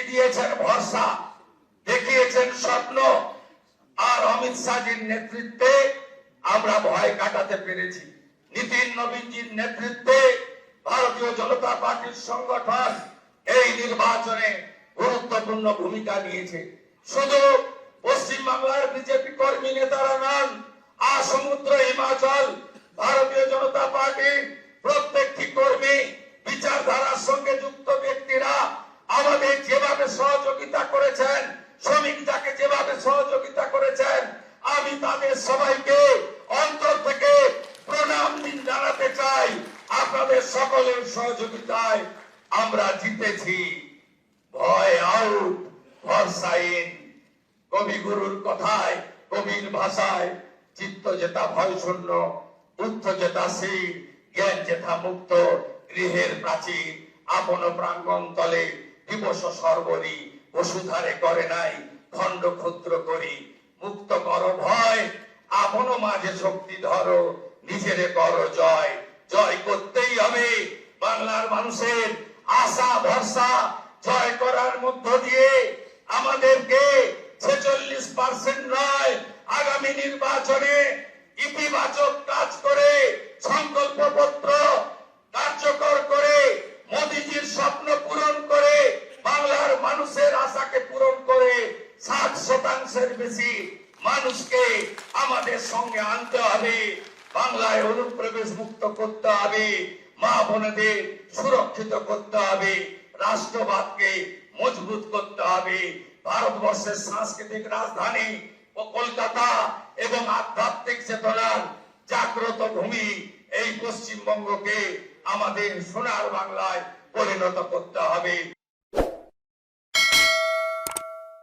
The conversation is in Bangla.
দিয়েছেন ভরসা, দেখিয়েছেন স্বপ্ন, আর অমিত শাহজির নেতৃত্বে আমরা ভয় কাটাতে পেরেছি। নীতিন নবীনজির নেতৃত্বে ভারতীয় জনতা পার্টির সংগঠন এই নির্বাচনে গুরুত্বপূর্ণ ভূমিকা নিয়েছে। শুধু পশ্চিম বাংলার বিজেপি কর্মী নেতারা নন, সমুদ্র হিমাচল ভারতীয় জনতা পার্টির প্রত্যেকটি কর্মী, বিচারধারার সঙ্গে যুক্ত ব্যক্তিরা আমাদের যেভাবে সহযোগিতা করেছেন, শ্রমিকদাকে যেভাবে সহযোগিতা করেছেন, আমি তাদের সবাইকে অন্তর থেকে প্রণাম জানাতে চাই। আপনাদের সকলের সহযোগিতায় আমরা জিতেছি। ভয় আউট, ভরসা ইন। কবিগুরুর কথায়, কবির ভাষায়, চিত্ত যেতা ভয় শূন্য, বুদ্ধ যেতা শির, জ্ঞান যেথা মুক্ত, গৃহের প্রাচীর আপন প্রাঙ্গণ তলে দিবস সর্বরি, বসুধারে করে নাই খণ্ড ক্ষুদ্র করি। মুক্ত কর ভয়, আপন মাঝে শক্তি ধরো, নিজেরে করো জয়। জয় করতেই হবে। বাংলার মানুষের আশা ভরসা জয় করার মধ্য দিয়ে আমাদেরকে 46% নয়, আগামী নির্বাচনে ইতিবাচক কাজ করে, সংকল্পপত্র কার্যকর করে, মোদীজির স্বপ্ন পূরণ করে, বাংলার মানুষের আশাকে পূরণ করে 60% বেশি মানুষকে আমাদের সঙ্গে আনতে হবে। বাংলায় অনুপ্রবেশ মুক্ত করতে হবে, মা বোনেদের সুরক্ষিত করতে হবে, রাষ্ট্রবাদকে মজবুত করতে হবে। ভারতবর্ষের সাংস্কৃতিক রাজধানী ও কলকাতা এবং আধ্যাত্মিক চেতনার জাগ্রত ভূমি এই পশ্চিমবঙ্গকে আমাদের সোনার বাংলায় পরিণত করতে হবে।